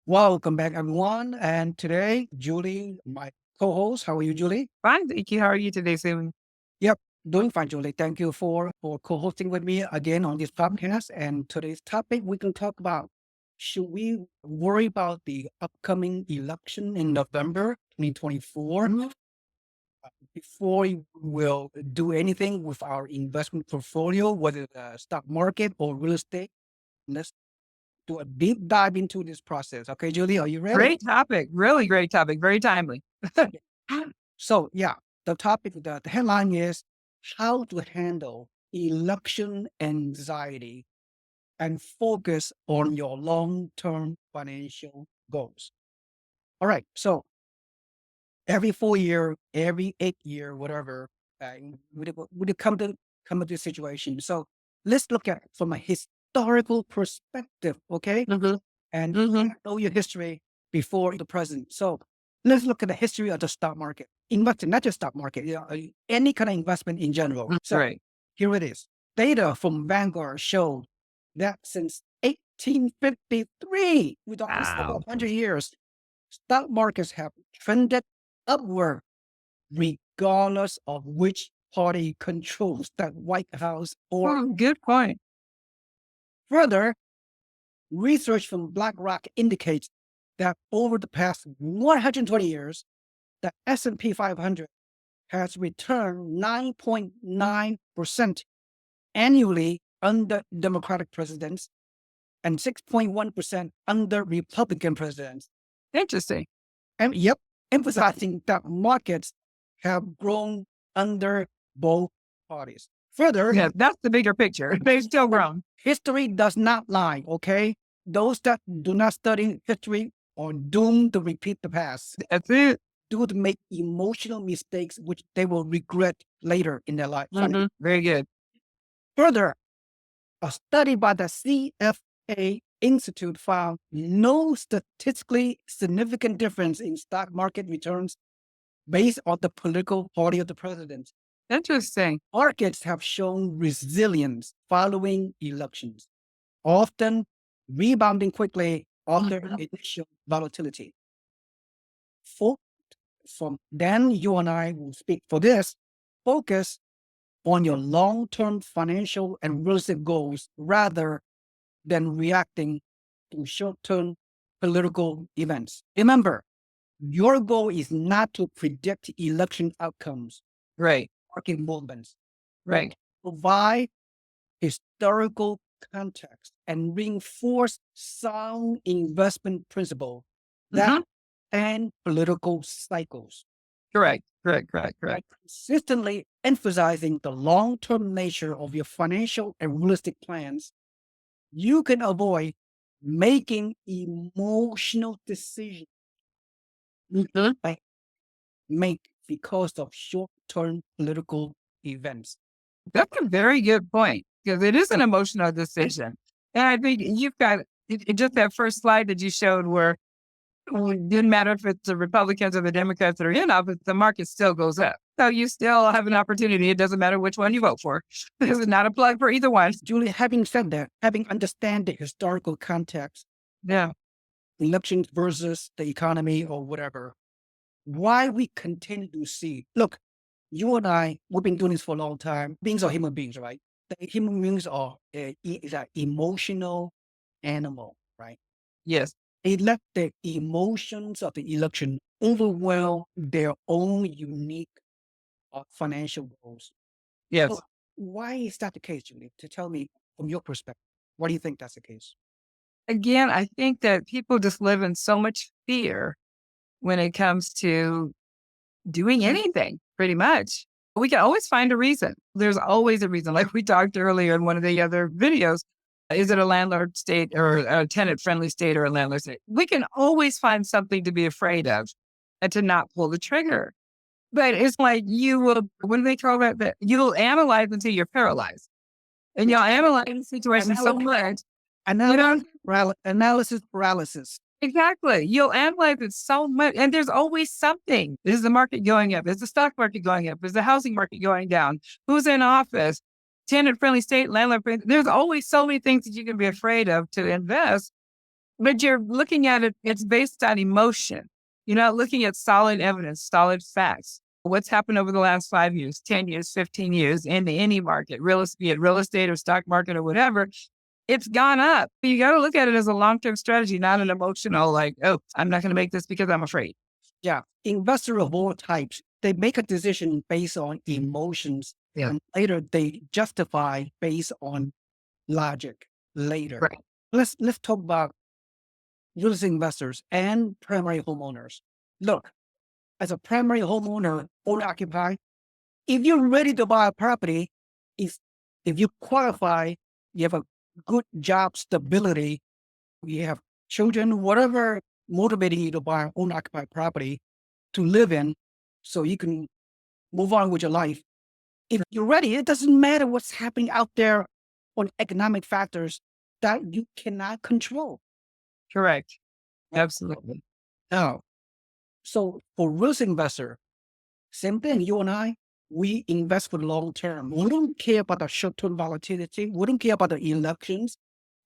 Welcome back, everyone. And today, Julie, my co-host. How are you, Julie? Fine, thank you. How are you today, Susan? Yep, doing fine, Julie. Thank you for co-hosting with me again on this podcast. And today's topic, we can talk about: should we worry about the upcoming election in November 2024 before we will do anything with our investment portfolio, whether the stock market or real estate? Let's do a deep dive into this process. Okay, Julie, are you ready? Great topic. Really great topic. Very timely. So yeah, the headline is how to handle election anxiety and focus on your long-term financial goals. All right. So every 4 year, every 8 year, whatever, we come to this situation. So let's look at it from a historical perspective, okay? hmm And hmm know your history before the present. So let's look at the history of the stock market. Investing, not just stock market, any kind of investment in general. So Right. here it is. Data from Vanguard showed that since 1853, we're talking several Wow. hundred years, stock markets have trended upward regardless of which party controls the White House or Good point. further. Research from BlackRock indicates that over the past 120 years, the S&P 500 has returned 9.9% annually under Democratic presidents and 6.1% under Republican presidents. Interesting. And yep, emphasizing that markets have grown under both parties. Further, Yeah, that's the bigger picture. They've still grown. history does not lie, okay? Those that do not study history are doomed to repeat the past, That's it. due to make emotional mistakes which they will regret later in their life. Very good. Further, a study by the CFA Institute found no statistically significant difference in stock market returns based on the political party of the president. Interesting. Markets have shown resilience following elections, often rebounding quickly after initial volatility. For, from then, you and I will speak for this. Focus on your long-term financial and real estate goals rather than reacting to short-term political events. Remember, your goal is not to predict election outcomes, Right. market movements. Right. Provide historical context and reinforce sound investment principle that hmm and political cycles. Correct. Correct. Correct. By Correct. consistently emphasizing the long-term nature of your financial and realistic plans, you can avoid making emotional decisions hmm by make because of short-term political events. That's a very good point because it is an emotional decision. And I think you've got just that first slide that you showed where it didn't matter if it's the Republicans or the Democrats that are in office, the market still goes up. So you still have an opportunity. It doesn't matter which one you vote for. This is not a plug for either one. Julie, having said that, having understand the historical context, Yeah. elections versus the economy or whatever, why we continue to see, look, you and I, we've been doing this for a long time. Beings are human beings, right? The human beings are is an emotional animal, right? Yes. They let the emotions of the election overwhelm their own unique financial goals. So Yes. why is that the case, Julie? To tell me from your perspective, why do you think that's the case? Again, I think that people just live in so much fear when it comes to doing anything, pretty much. We can always find a reason. There's always a reason. Like we talked earlier in one of the other videos, is it a landlord state or a tenant friendly state or a landlord state? We can always find something to be afraid of and to not pull the trigger. But it's like you will, what do they call that? You'll analyze until you're paralyzed. And you'll analyze the situation so much, you know, Analysis paralysis. exactly. You'll analyze it so much. And there's always something. Is the market going up? Is the stock market going up? Is the housing market going down? Who's in office? Tenant friendly state, landlord friendly. There's always so many things that you can be afraid of to invest But you're looking at it, it's based on emotion. You're not looking at solid evidence, solid facts. What's happened over the last 5 years, 10 years, 15 years in any market, be it real estate or stock market or whatever, it's gone up. You got to look at it as a long-term strategy, not an emotional, like, oh, I'm not going to make this because I'm afraid. Yeah. Investors of all types, they make a decision based on emotions. Yeah. And later they justify based on logic later. Right. Let's talk about real estate investors and primary homeowners. Look, as a primary homeowner, owner occupied, if you're ready to buy a property, if you qualify, you have a good job stability, you have children, whatever motivating you to buy an owner occupied property to live in, so you can move on with your life. If you're ready, it doesn't matter what's happening out there on economic factors that you cannot control. Correct. Absolutely. Now, so for real estate investor, same thing. You and I, we invest for the long term. We don't care about the short-term volatility. We don't care about the elections.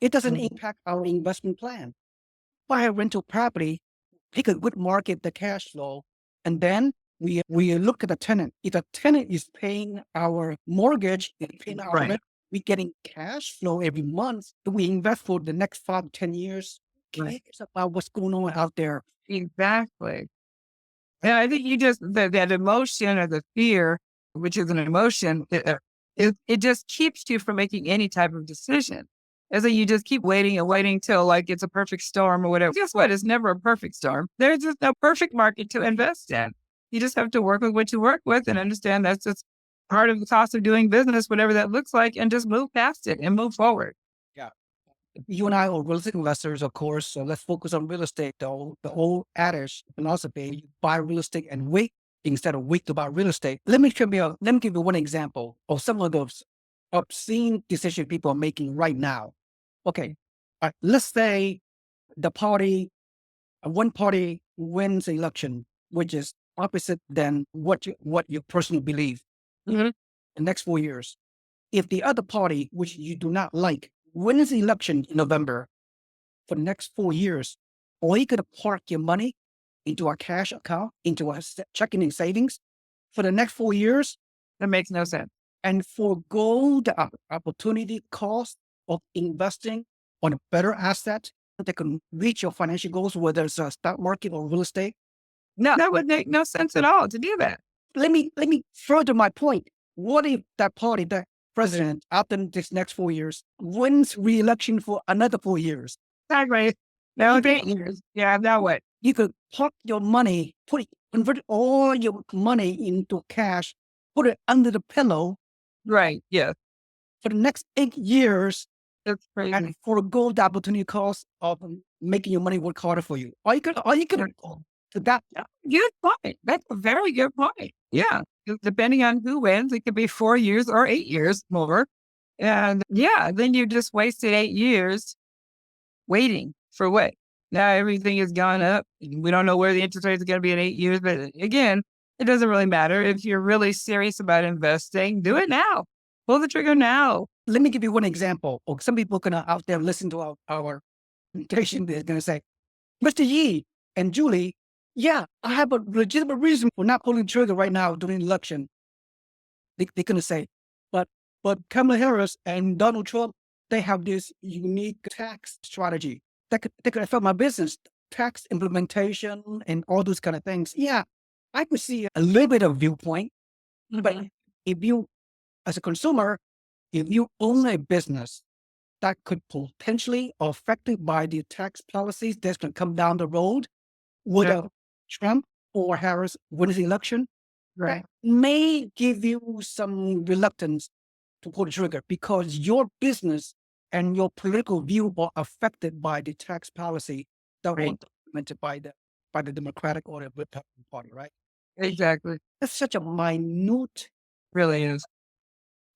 It doesn't impact our investment plan. Buy a rental property, pick a good market, the cash flow, and then we look at the tenant. If the tenant is paying our mortgage, paying our rent, we're getting cash flow every month. We invest for the next 5 to 10 years. Cares about what's going on out there. Exactly. And I think that emotion or the fear, which is an emotion, it just keeps you from making any type of decision. As so you just keep waiting and waiting till like it's a perfect storm or whatever. Guess what? It's never a perfect storm. There's just no perfect market to invest in. You just have to work with what you work with and understand that's just part of the cost of doing business, whatever that looks like, and just move past it and move forward. Yeah. You and I are real estate investors, of course. So let's focus on real estate. The old adage philosophy: you buy real estate and wait instead of wait to buy real estate. Let me give you one example of some of those obscene decisions people are making right now. Okay, let's say one party wins the election, which is opposite than what you personally believe. The next 4 years, if the other party, which you do not like, wins the election in November, for the next 4 years, are you going to park your money into a cash account, into a checking and savings for the next 4 years? That makes no sense. And forego the opportunity cost of investing on a better asset that can reach your financial goals, whether it's a stock market or real estate? No, that would make no sense at all to do that. Let me further my point. What if that party, that president, after this next 4 years, wins re-election for another 4 years? Exactly. Now 8 years. Yeah, now what? You could park your money, convert all your money into cash, put it under the pillow. Right. Yeah. For the next 8 years, That's crazy. and forego the opportunity cost of making your money work harder for you. Are you gonna to that? Good point. That's a very good point. Yeah. Depending on who wins, it could be 4 years or 8 years more. And yeah, then you just wasted 8 years waiting for what? Now everything has gone up. We don't know where the interest rate is going to be in 8 years. But again, it doesn't really matter. If you're really serious about investing, do it now. Pull the trigger now. Let me give you one example. Or some people gonna out there listen to our presentation. They're gonna say, Mr. Yi and Julie, yeah, I have a legitimate reason for not pulling the trigger right now during the election. They're gonna say, but Kamala Harris and Donald Trump, they have this unique tax strategy that could affect my business, tax implementation and all those kind of things. Yeah, I could see a little bit of viewpoint, but if you, as a consumer, if you own a business that could potentially affected by the tax policies that's going to come down the road, whether Trump or Harris wins the election, that may give you some reluctance to pull the trigger because your business and your political view are affected by the tax policy that was implemented by the Democratic or the Republican Party, right? Exactly. That's such a minute. Really is.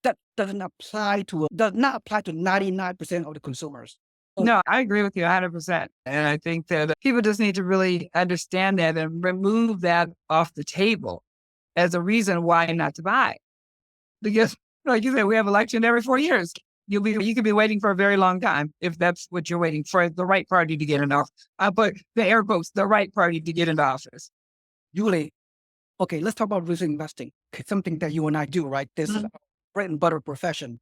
That does not apply to 99% of the consumers. No, I agree with you 100%. And I think that people just need to really understand that and remove that off the table as a reason why not to buy. Because, like you said, we have election every 4 years. You could be waiting for a very long time if that's what you're waiting for, the right party to get in office. I put the air quotes, the right party to get into office. Julie, okay, let's talk about risk investing. Okay, something that you and I do, right? This is a bread and butter profession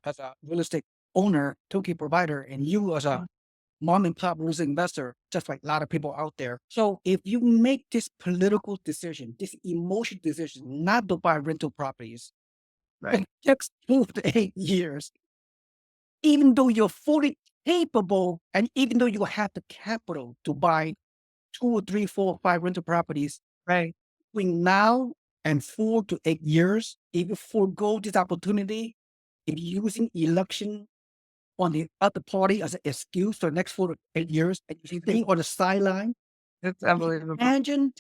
as a real estate owner, toolkit provider, and you as a mom and pop risk investor, just like a lot of people out there. So if you make this political decision, this emotional decision, not to buy rental properties, Right. next 2 to 8 years, even though you're fully capable and even though you have the capital to buy 2 or 3, 4, 5 rental properties, Right. between now and 4 to 8 years, if you forego this opportunity, if you're using election on the other party as an excuse for the next 4 to 8 years, and you're staying on the sideline, It's unbelievable. imagine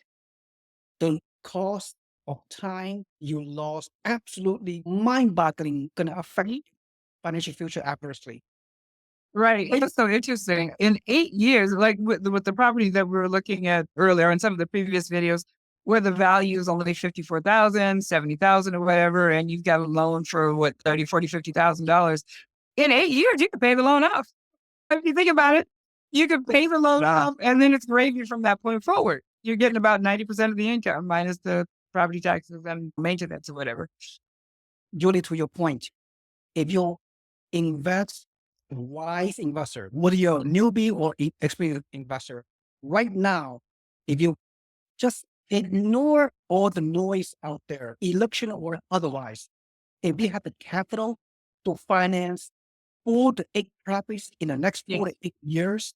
the cost of time you lost. Absolutely mind-boggling, going to affect your financial future adversely. Right. It's so interesting. In 8 years, like with the property that we were looking at earlier in some of the previous videos, where the value is only 54,000, 70,000, or whatever, and you've got a loan for what, 30, 40, $50,000. In 8 years, you can pay the loan off. If you think about it, you can pay the loan off and then it's gravy from that point forward. You're getting about 90% of the income minus the property taxes and maintenance or whatever. Julie, to your point, if you invest, wise investor, whether you're a newbie or experienced investor, right now, if you just ignore all the noise out there, election or otherwise, if you have the capital to finance 4 to 8 properties in the next 4 to 8 years,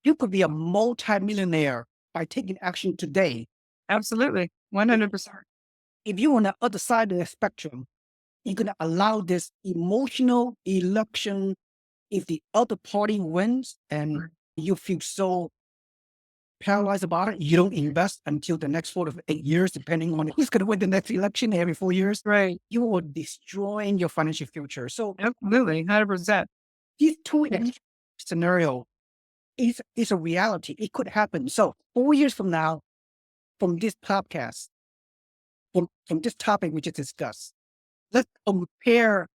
you could be a multi-millionaire by taking action today. Absolutely. 100%. If you're on the other side of the spectrum, you're going to allow this emotional election. If the other party wins and you feel so paralyzed about it, you don't invest until the next 4 to 8 years, depending on who's going to win the next election every 4 years. Right. You are destroying your financial future. So Absolutely. 100%. these two scenario is a reality. It could happen. So 4 years from now, from this podcast, from this topic we just discussed, let's compare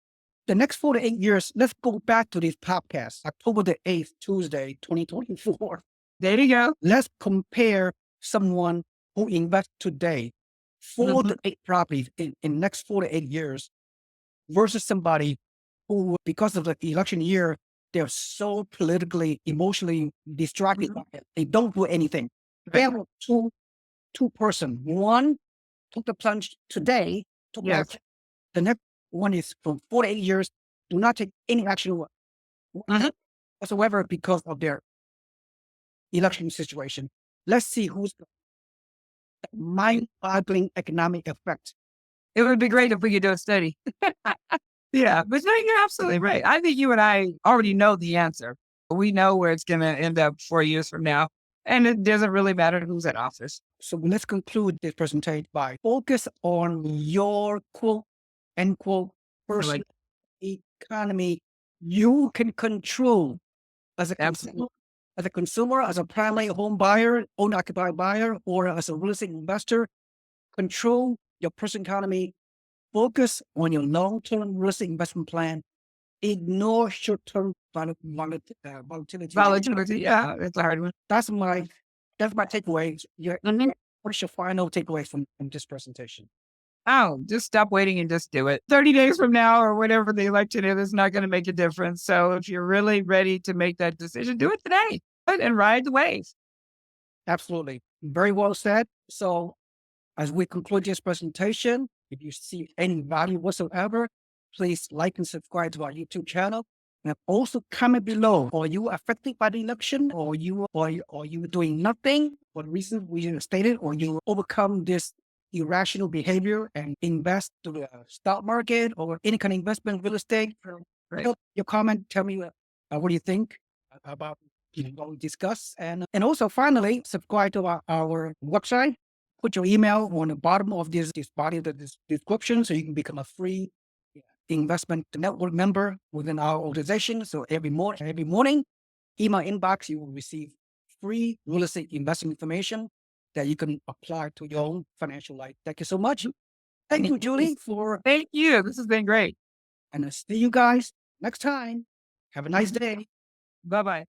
the next 4 to 8 years. Let's go back to this podcast, October the 8th, Tuesday, 2024. There you go. Let's compare someone who invests today, 4 to 8 properties in next 4 to 8 years versus somebody who, because of the election year, they're so politically, emotionally distracted. They don't do anything. They have two person. One took the plunge today, took action. The next one is from 4 to 8 years, do not take any action whatsoever because of their election situation. Let's see who's the mind-boggling economic effect. It would be great if we could do a study. Yeah, but no, you're absolutely right. I think you and I already know the answer. We know where it's going to end up 4 years from now. And it doesn't really matter who's in office. So let's conclude this presentation by focus on your quote unquote personal economy you can control as a consumer, as a primary home buyer, owner occupied buyer, or as a real estate investor. Control your personal economy. Focus on your long-term real estate investment plan. Ignore short-term volatility. Volatility, yeah, it's a hard one. That's my takeaway. What's your final takeaway from this presentation? Oh, just stop waiting and just do it. 30 days from now or whatever the election is not going to make a difference. So if you're really ready to make that decision, do it today and ride the wave. Absolutely. Very well said. So as we conclude this presentation, if you see any value whatsoever, please like and subscribe to our YouTube channel. And also comment below. Are you affected by the election? Or are you doing nothing for the reasons we stated? Or you overcome this irrational behavior and invest to the stock market or any kind of investment, real estate? Right. Your comment, tell me what do you think about what we discussed. And also finally, subscribe to our website. Put your email on the bottom of this body of the description so you can become a free investment network member within our organization. So every morning, email inbox, you will receive free real estate investing information that you can apply to your own financial life. Thank you so much. Thank you, Julie, Thank you. This has been great. And I'll see you guys next time. Have a nice day. Bye bye.